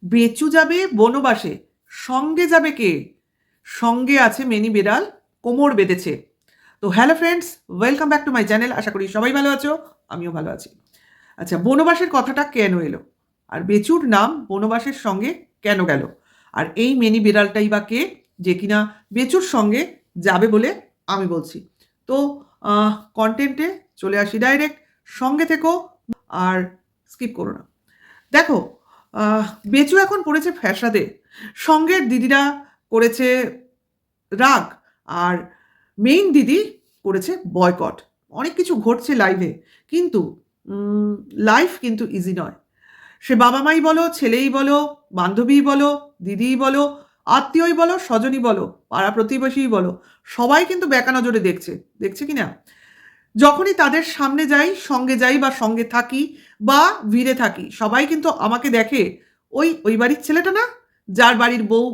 বেচু যাবে বনবাসে, সঙ্গে যাবে কে? সঙ্গে আছে মিনি বিড়াল, কোমর বেঁধেছে। তো hello friends, welcome back to my channel. আশা করি সবাই ভালো আছো, আমিও ভালো আছি। আচ্ছা, বনবাসের কথাটা কেন এলো, আর বেচুর নাম বনবাসের সঙ্গে কেন গেল, আর এই মিনি বিড়ালটাই বা কে যে কিনা বেচুর সঙ্গে যাবে বলে আমি বলছি। তো কন্টেন্টে চলে আসি ডাইরেক্ট, সঙ্গে থেকো আর স্কিপ করো না। দেখো, আহ, বেচু এখন পড়েছে ফ্যাসাদে, সঙ্গের দিদিরা করেছে রাগ, আর মেইন দিদি করেছে বয়কট। অনেক কিছু ঘটছে লাইভে, কিন্তু লাইফ কিন্তু ইজি নয়। সে বাবা মাই বলো, ছেলেই বলো, বান্ধবীই বলো, দিদিই বলো, আত্মীয়ই বলো, স্বজনই বলো, পাড়া প্রতিবেশীই বলো, সবাই কিন্তু বেকা নজরে দেখছে, দেখছে কি না। যখনই তাদের সামনে যাই, সঙ্গে যাই বা সঙ্গে থাকি বা ভিড়ে থাকি, সবাই কিন্তু আমাকে দেখে ওই ওই বাড়ির ছেলেটা না, যার বাড়ির বউ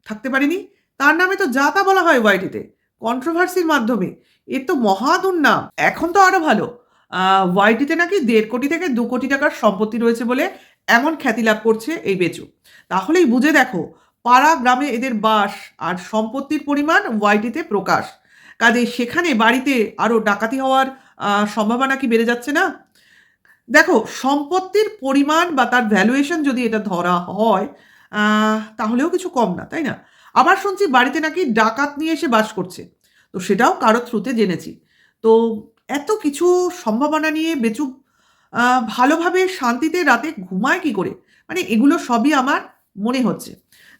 থাকতে পারেনি, তার নামে তো যা তা বলা হয় ওয়াইটিতে কন্ট্রোভার্সির মাধ্যমে। এ তো মহা দুর্নাম। এখন তো আরো ভালো, ওয়াইটিতে নাকি 1.5 কোটি থেকে 2 কোটি টাকার সম্পত্তি রয়েছে বলে এমন খ্যাতি লাভ করছে এই বেচু। তাহলেই বুঝে দেখো, পাড়া গ্রামে এদের বাস আর সম্পত্তির পরিমাণ ওয়াইটিতে প্রকাশ। কাজেই সেখানে বাড়িতে আরো ডাকাতি হওয়ার সম্ভাবনা কি বেড়ে যাচ্ছে না? দেখো, সম্পত্তির পরিমাণ বা তার ভ্যালুয়েশন যদি এটা ধরা হয়, তাহলেও কিছু কম না, তাই না? আবার শুনছি বাড়িতে নাকি ডাকাত নিয়ে এসে বাস করছে, তো সেটাও কারো থ্রুতে জেনেছি। তো এত কিছু সম্ভাবনা নিয়ে বেচু ভালোভাবে শান্তিতে রাতে ঘুমায় কি করে? মানে এগুলো সবই আমার মনে হচ্ছে।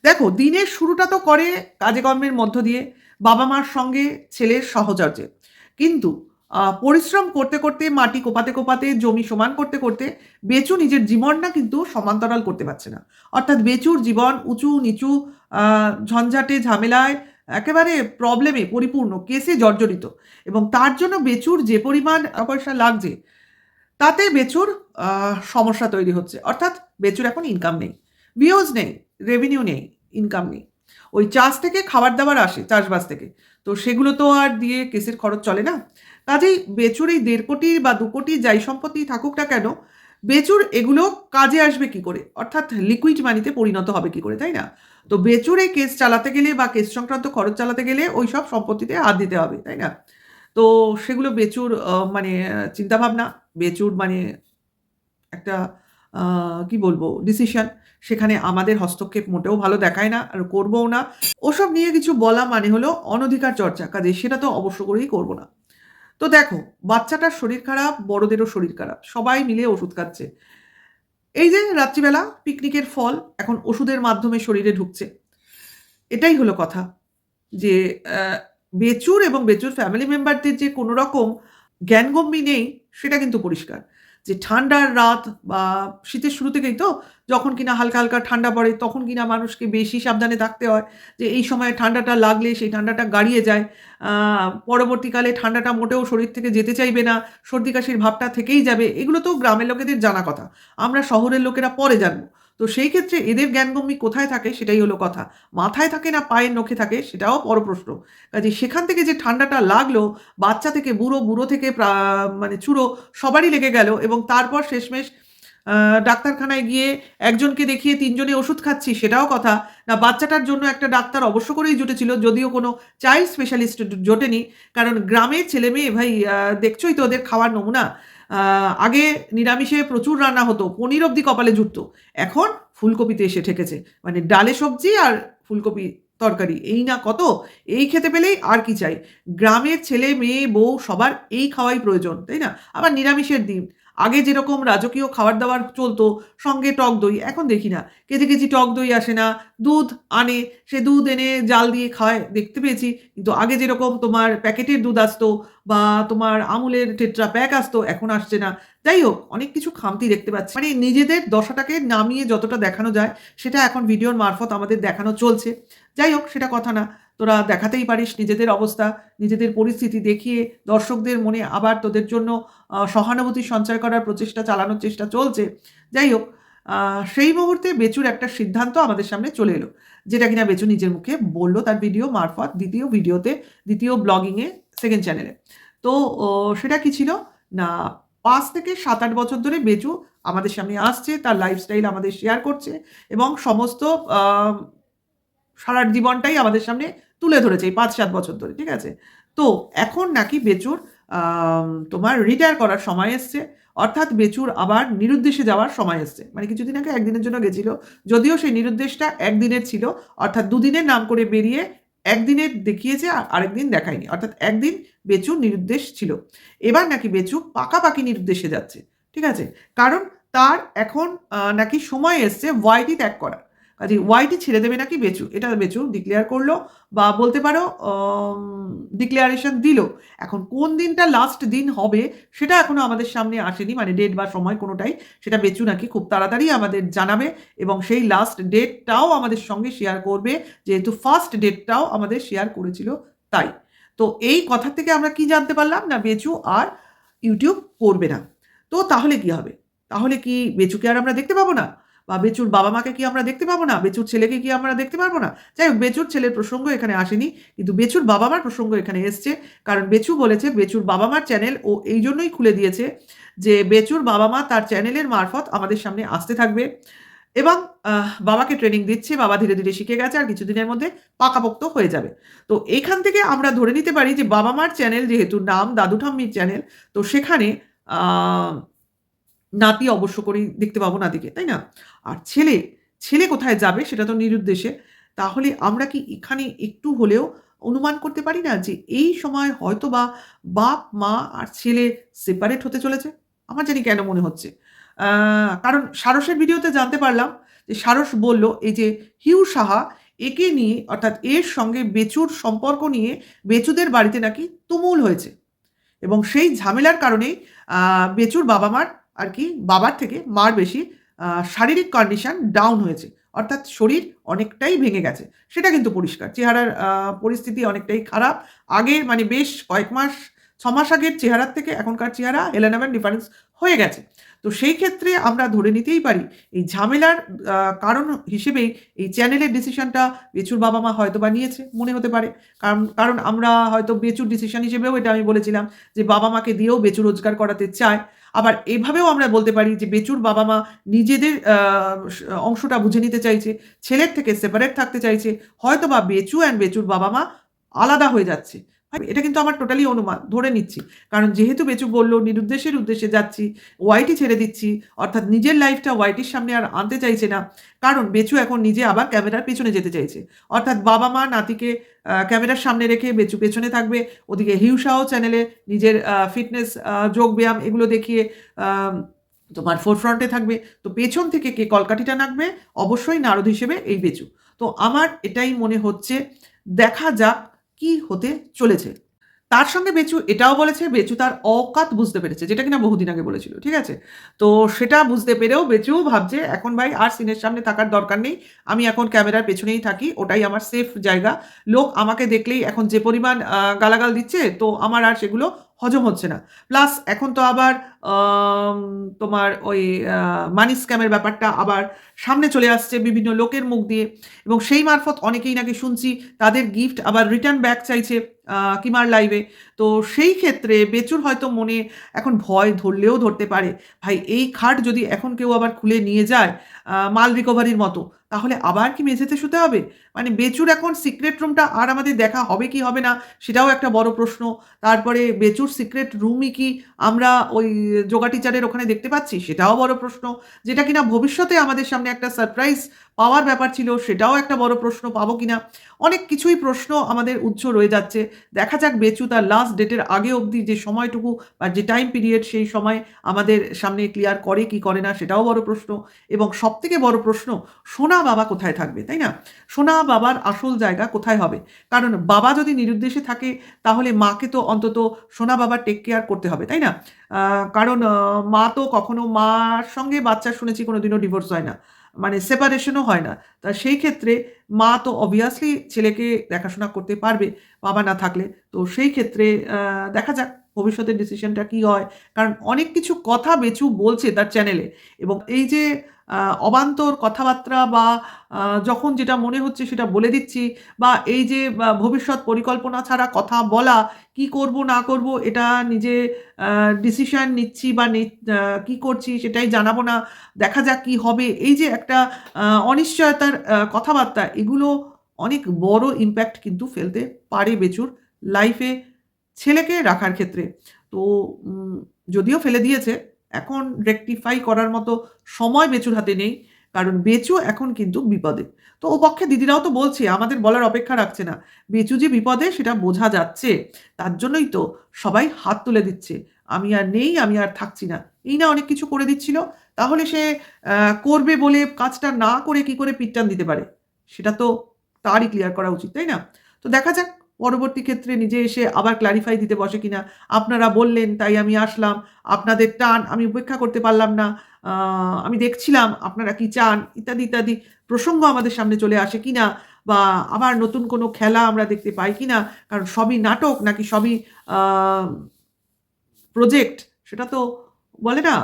দেখো, দিনের শুরুটা তো করে কাজে কর্মের মধ্য দিয়ে, বাবা মার সঙ্গে ছেলের সহচর্যে, কিন্তু পরিশ্রম করতে করতে, মাটি কোপাতে কোপাতে, জমি সমান করতে করতে বেচু নিজের জীবনটা কিন্তু সমান্তরাল করতে পারছে না। অর্থাৎ বেচুর জীবন উঁচু নিচু, ঝঞ্ঝাটে ঝামেলায়, একেবারে প্রবলেমে পরিপূর্ণ, কেসে জর্জরিত। এবং তার জন্য বেচুর যে পরিমাণ পয়সা লাগছে, তাতে বেচুর সমস্যা তৈরি হচ্ছে। অর্থাৎ বেচুর এখন ইনকাম নেই, ভিউজ নেই, রেভিনিউ নেই, ইনকাম নেই। ওই চাষ থেকে খাবার দাবার আসে, চাষবাস থেকে, তো সেগুলো তো আর দিয়ে কেসের খরচ চলে না। কাজেই বেচুর এই 1.5 কোটি বা 2 কোটি যাই সম্পত্তি থাকুক না কেন, বেচুর এগুলো কাজে আসবে কি করে, অর্থাৎ লিকুইড মানিতে পরিণত হবে কি করে, তাই না? তো বেচুর এই কেস চালাতে গেলে বা কেস সংক্রান্ত খরচ চালাতে গেলে ওই সব সম্পত্তিতে হাত দিতে হবে, তাই না? তো সেগুলো বেচুর মানে চিন্তাভাবনা, বেচুর মানে একটা কি বলবো, ডিসিশন। সেখানে আমাদের হস্তক্ষেপ মোটেও ভালো দেখায় না, আর করবও না। ওসব নিয়ে কিছু বলা মানে হলো অনধিকার চর্চা, কাজে সেটা তো অবশ্য করেই করব না। তো দেখো, বাচ্চাটার শরীর খারাপ, বড়দেরও শরীর খারাপ, সবাই মিলে ওষুধ খাচ্ছে। এই যে রাত্রিবেলা পিকনিকের ফল এখন ওষুধের মাধ্যমে শরীরে ঢুকছে। এটাই হলো কথা, যে বেচুর এবং বেচুর ফ্যামিলি মেম্বারদের যে কোনো রকম জ্ঞানগম্যি নেই, সেটা কিন্তু পরিষ্কার। যে ঠান্ডার রাত বা শীতের শুরু থেকেই তো, যখন কিনা হালকা হালকা ঠান্ডা পড়ে, তখন কিনা মানুষকে বেশি সাবধানে থাকতে হয়, যে এই সময় ঠান্ডাটা লাগলে সেই ঠান্ডাটা গাড়িয়ে যায়। পরবর্তীকালে ঠান্ডাটা মোটেও শরীর থেকে যেতে চাইবে না, সর্দি কাশির ভাবটা থেকেই যাবে। এগুলো তো গ্রামের লোকেদের জানা কথা, আমরা শহরের লোকেরা পরে জানবো। তো সেই ক্ষেত্রে এদের জ্ঞানগম্যি কোথায় থাকে সেটাই হলো কথা। মাথায় থাকে না পায়ের নখে থাকে, সেটাও বড় প্রশ্ন। কাজেই সেখান থেকে যে ঠান্ডাটা লাগলো, বাচ্চা থেকে বুড়ো, বুড়ো থেকে মানে চুড়ো, সবারই লেগে গেল। এবং তারপর শেষমেশ ডাক্তারখানায় গিয়ে একজনকে দেখিয়ে ৩ জনে ওষুধ খাচ্ছি, সেটাও কথা। না, বাচ্চাটার জন্য একটা ডাক্তার অবশ্য করেই জুটেছিল, যদিও কোনো চাইল্ড স্পেশালিস্ট জোটেনি। কারণ গ্রামের ছেলেমেয়ে ভাই, দেখছোই তো ওদের খাওয়ার নমুনা। আগে নিরামিষে প্রচুর রান্না হতো, পনির অবধি কপালে জুটতো। এখন ফুলকপিতে এসে ঠেকেছে, মানে ডালে সবজি আর ফুলকপি তরকারি, এই না কত। এই খেতে পেলেই আর কি চাই। গ্রামের ছেলে মেয়ে বউ সবার এই খাওয়াই প্রয়োজন, তাই না? আবার নিরামিষের দিন, আগে যেরকম রাজকীয় খাবার দাবার চলতো, সঙ্গে টক দই, এখন দেখি না। কেজি কেজি টক দই আসে না, দুধ আনে, সে দুধ এনে জাল দিয়ে খায় দেখতে পেয়েছি। কিন্তু আগে যেরকম তোমার প্যাকেটের দুধ আসতো বা তোমার আমুলের টেট্রা প্যাক আসতো, এখন আসছে না। যাই হোক, অনেক কিছু খামতি দেখতে পাচ্ছি। মানে নিজেদের দশাটাকে নামিয়ে যতটা দেখানো যায়, সেটা এখন ভিডিওর মারফত আমাদের দেখানো চলছে। যাই হোক, সেটা কথা না। তোরা দেখাতেই পারিস নিজেদের অবস্থা, নিজেদের পরিস্থিতি দেখিয়ে দর্শকদের মনে আবার তোদের জন্য সহানুভূতি সঞ্চার করার প্রচেষ্টা চালানোর চেষ্টা চলছে। যাই হোক, সেই মুহূর্তে বেচুর একটা সিদ্ধান্ত আমাদের সামনে চলে এলো, যেটা কিনা বেচু নিজের মুখে বলল তার ভিডিও মারফত, দ্বিতীয় ভিডিওতে, দ্বিতীয় ব্লগিংয়ে, সেকেন্ড চ্যানেলে। তো সেটা কি ছিল না, থেকে 7-8 বছর ধরে বেচু আমাদের সামনে আসছে, তার লাইফস্টাইল আমাদের শেয়ার করছে এবং সমস্ত সারা জীবনটাই আমাদের সামনে তুলে ধরেছে এই 5-7 বছর ধরে, ঠিক আছে? তো এখন নাকি বেচুর তোমার রিটায়ার করার সময় এসছে, অর্থাৎ বেচুর আবার নিরুদ্দেশে যাওয়ার সময় এসছে। মানে কিছুদিন আগে 1 দিনের জন্য গেছিল, যদিও সেই নিরুদ্দেশটা 1 দিনের ছিল, অর্থাৎ 2 দিনের নাম করে বেরিয়ে 1 দিনের দেখিয়েছে আর আরেক দিন দেখায়নি, অর্থাৎ 1 দিন বেচুর নিরুদ্দেশ ছিল। এবার নাকি বেচু পাকাপাকি নিরুদ্দেশে যাচ্ছে, ঠিক আছে? কারণ তার এখন নাকি সময় এসছে ওয়াইটি ত্যাগ করার। কাজে ওয়াইটি ছেড়ে দেবে নাকি বেচু, এটা বেচু ডিক্লেয়ার করলো, বা বলতে পারো ডিক্লারেশন দিল। এখন কোন দিনটা লাস্ট দিন হবে সেটা এখনো আমাদের সামনে আসেনি, মানে ডেট বা সময় কোনোটাই। সেটা বেচু নাকি খুব তাড়াতাড়ি আমাদের জানাবে এবং সেই লাস্ট ডেটটাও আমাদের সঙ্গে শেয়ার করবে, যেহেতু ফার্স্ট ডেটটাও আমাদের শেয়ার করেছিল তাই। তো এই কথা থেকে আমরা কি জানতে পারলাম না, বেচু আর ইউটিউব করবে না। তো তাহলে কি হবে? তাহলে কি বেচুকে আর আমরা দেখতে পাবো না? বা বেচুর বাবা মাকে কি আমরা দেখতে পাবো না? বেচুর ছেলেকে কি আমরা দেখতে পারবো না? যাই হোক, বেচুর ছেলের প্রসঙ্গ এখানে আসেনি, কিন্তু বেচুর বাবা মার প্রসঙ্গ এখানে এসছে। কারণ বেচু বলেছে বেচুর বাবা মার চ্যানেল ও এই জন্যই খুলে দিয়েছে যে বেচুর বাবা মা তার চ্যানেলের মারফত আমাদের সামনে আসতে থাকবে এবং বাবাকে ট্রেনিং দিচ্ছে, বাবা ধীরে ধীরে শিখে গেছে আর কিছুদিনের মধ্যে পাকাপোক্ত হয়ে যাবে। তো এইখান থেকে আমরা ধরে নিতে পারি যে বাবা মার চ্যানেল যেহেতু নাম দাদু ঠাম্মির চ্যানেল, তো সেখানে নাতি অবশ্য করেই দেখতে পাবো নাতিকে, তাই না? আর ছেলে, ছেলে কোথায় যাবে সেটা তো নিরুদ্দেশে। তাহলে আমরা কি এখানে একটু হলেও অনুমান করতে পারি না যে এই সময় হয়তোবা বাপ, মা আর ছেলে সেপারেট হতে চলেছে? আমার জানি কেন মনে হচ্ছে। কারণ সারসের ভিডিওতে জানতে পারলাম যে সারস বলল এই যে হিউ সাহা একে নিয়ে, অর্থাৎ এর সঙ্গে বেচুর সম্পর্ক নিয়ে বেচুদের বাড়িতে নাকি তুমুল হয়েছে এবং সেই ঝামেলার কারণেই বেচুর বাবা মার আর কি বাবার থেকে মার বেশি শারীরিক কন্ডিশন ডাউন হয়েছে, অর্থাৎ শরীর অনেকটাই ভেঙে গেছে। সেটা কিন্তু পরিষ্কার, চেহারার পরিস্থিতি অনেকটাই খারাপ। আগের মানে বেশ কয়েক মাস 6 মাস আগের চেহারার থেকে এখনকার চেহারা হেলেনামেন ডিফারেন্স হয়ে গেছে। তো সেই ক্ষেত্রে আমরা ধরে নিতেই পারি এই ঝামেলার কারণ হিসেবেই এই চ্যানেলের ডিসিশনটা বেচুর বাবা মা হয়তো বা নিয়েছে, মনে হতে পারে। কারণ কারণ আমরা হয়তো বেচুর ডিসিশন হিসেবেও এটা আমি বলেছিলাম যে বাবা মাকে দিয়েও বেচু রোজগার করাতে চায়। আবার এভাবেও আমরা বলতে পারি যে বেচুর বাবা মা নিজেদের অংশটা বুঝে নিতে চাইছে, ছেলের থেকে সেপারেট থাকতে চাইছে, হয়তো বা বেচু অ্যান্ড বেচুর বাবা মা আলাদা হয়ে যাচ্ছে। এটা কিন্তু আমার টোটালি অনুমান ধরে নিচ্ছি, কারণ যেহেতু বেচু বলল নিরুদ্দেশের উদ্দেশ্যে যাচ্ছি, ওয়াইটি ছেড়ে দিচ্ছি, অর্থাৎ নিজের লাইফটা ওয়াইটির সামনে আর আনতে চাইছে না, কারণ বেচু এখন নিজে আবার ক্যামেরার পেছনে যেতে চাইছে। অর্থাৎ বাবা মা নাতিকে ক্যামেরার সামনে রেখে বেচু পেছনে থাকবে, ওদিকে হিউসাও চ্যানেলে নিজের ফিটনেস যোগব্যায়াম এগুলো দেখিয়ে তোমার ফোরফ্রন্টে থাকবে। তো পেছন থেকে কে কলকাঠিটা নাকবে? অবশ্যই নারদ হিসেবে এই বেচু। তো আমার এটাই মনে হচ্ছে, দেখা যাক কি হতে চলেছে। তার সঙ্গে বেচু এটাও বলেছে বেচু তার অকাত বুঝতে পেরেছে, যেটা কিনা বহুদিন আগে বলেছিল, ঠিক আছে? তো সেটা বুঝতে পেরেও বেচু ভাবছে এখন ভাই আর সিনের সামনে থাকার দরকার নেই, আমি এখন ক্যামেরার পেছনেই থাকি, ওটাই আমার সেফ জায়গা। লোক আমাকে দেখলেই এখন যে পরিমাণ গালাগাল দিচ্ছে, তো আমার আর সেগুলো হজম হচ্ছে না। প্লাস এখন তো আবার তোমার ওই মানি স্ক্যামের ব্যাপারটা আবার সামনে চলে আসছে বিভিন্ন লোকের মুখ দিয়ে, এবং সেই মারফত অনেকেই নাকি শুনছি তাদের গিফট আবার রিটার্ন ব্যাক চাইছে কিমার লাইভে। তো সেই ক্ষেত্রে বেচুর হয়তো মনে এখন ভয় ধরলেও ধরতে পারে, ভাই এই খাট যদি এখন কেউ আবার খুলে নিয়ে যায় মাল রিকভারির মতো, তাহলে আবার কি মেঝেতে শুতে হবে? মানে বেচুর এখন সিক্রেট রুমটা আর আমাদের দেখা হবে কি হবে না সেটাও একটা বড় প্রশ্ন। তারপরে বেচুর সিক্রেট রুমই কি আমরা ওই যোগা টিচারের ওখানে দেখতে পাচ্ছি, সেটাও বড় প্রশ্ন। যেটা কিনা ভবিষ্যতে আমাদের সামনে একটা সারপ্রাইজ পাওয়ার ব্যাপার ছিল, সেটাও একটা বড় প্রশ্ন, পাবো কিনা। অনেক কিছুই প্রশ্ন আমাদের উচ্চ রয়ে যাচ্ছে। দেখা যাক বেচু তার লাস্ট ডেটের আগে অবধি যে সময়টুকু বা যে টাইম পিরিয়ড সেই সময় আমাদের সামনে ক্লিয়ার করে কি করে না, সেটাও বড় প্রশ্ন। এবং সবথেকে বড় প্রশ্ন, সোনা বাবা কোথায় থাকবে, তাই না? সোনা বাবার আসল জায়গা কোথায় হবে? কারণ বাবা যদি নিরুদ্দেশে থাকে তাহলে মাকে তো অন্তত সোনা বাবার টেক কেয়ার করতে হবে, তাই না? কারণ মা তো কখনো মার সঙ্গে বাচ্চার শুনেছি কোনোদিনও ডিভোর্স হয় না, মানে সেপারেশনও হয় না। তা সেই ক্ষেত্রে মা তো অবভিয়াসলি ছেলেকে দেখাশোনা করতে পারবে বাবা না থাকলে। তো সেই ক্ষেত্রে দেখা যাক ভবিষ্যতের ডিসিশনটা কী হয়। কারণ অনেক কিছু কথা বেচু বলছে তার চ্যানেলে, এবং এই যে অবান্তর কথাবার্তা বা যখন যেটা মনে হচ্ছে সেটা বলে দিচ্ছি, বা এই যে ভবিষ্যৎ পরিকল্পনা ছাড়া কথা বলা, কি করব না করব এটা নিজে ডিসিশন নিচ্ছি বা কি করছি সেটাই জানাবো না, দেখা যাক কি হবে, এই যে একটা অনিশ্চয়তার কথাবার্তা, এগুলো অনেক বড় ইমপ্যাক্ট কিন্তু ফেলতে পারে বেচুর লাইফে, ছেলেকে রাখার ক্ষেত্রে। তো যদিও ফেলে দিয়েছে, এখন রেকটিফাই করার মতো সময় বেচুর হাতে নেই, কারণ বেচু এখন কিন্তু বিপদে। তো ও পক্ষে দিদিরাও তো বলছে, আমাদের বলার অপেক্ষা রাখছে না। বেচু যে বিপদে সেটা বোঝা যাচ্ছে, তার জন্যই তো সবাই হাত তুলে দিচ্ছে, আমি আর নেই, আমি আর থাকছি না। এই না অনেক কিছু করে দিচ্ছিল, তাহলে সে করবে বলে কাজটা না করে কি করে পিটটান দিতে পারে, সেটা তো তারই ক্লিয়ার করা উচিত, তাই না? তো দেখা যাক পরবর্তী ক্ষেত্রে নিজে এসে আবার ক্লারিফাই দিতে বসে কিনা। আপনারা বললেন তাই আমি আসলাম, আপনাদের টান আমি উপেক্ষা করতে পারলাম না, আমি দেখছিলাম আপনারা কি চান, ইত্যাদি ইত্যাদি প্রসঙ্গ আমাদের সামনে চলে আসে কিনা, বা আবার নতুন কোনো খেলা আমরা দেখতে পাই কিনা, কারণ সবই নাটক নাকি সবই প্রজেক্ট, সেটা তো বলে না।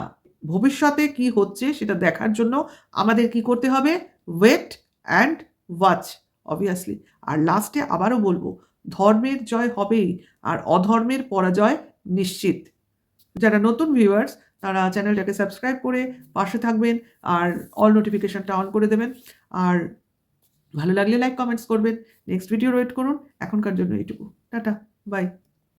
ভবিষ্যতে কি হচ্ছে সেটা দেখার জন্য আমাদের কি করতে হবে? Wait and watch, obviously. আর লাস্টে আবারও বলবো, ধর্মের জয় হবেই, আর অধর্মের পরাজয় নিশ্চিত। যারা নতুন ভিউয়ার্স তারা চ্যানেলটাকে সাবস্ক্রাইব করে পাশে থাকবেন, আর অল নোটিফিকেশনটা অন করে দেবেন, আর ভালো লাগলে লাইক কমেন্টস করবেন। নেক্সট ভিডিও ওয়েট করুন, এখনকার জন্য এইটুকু। Tata, by.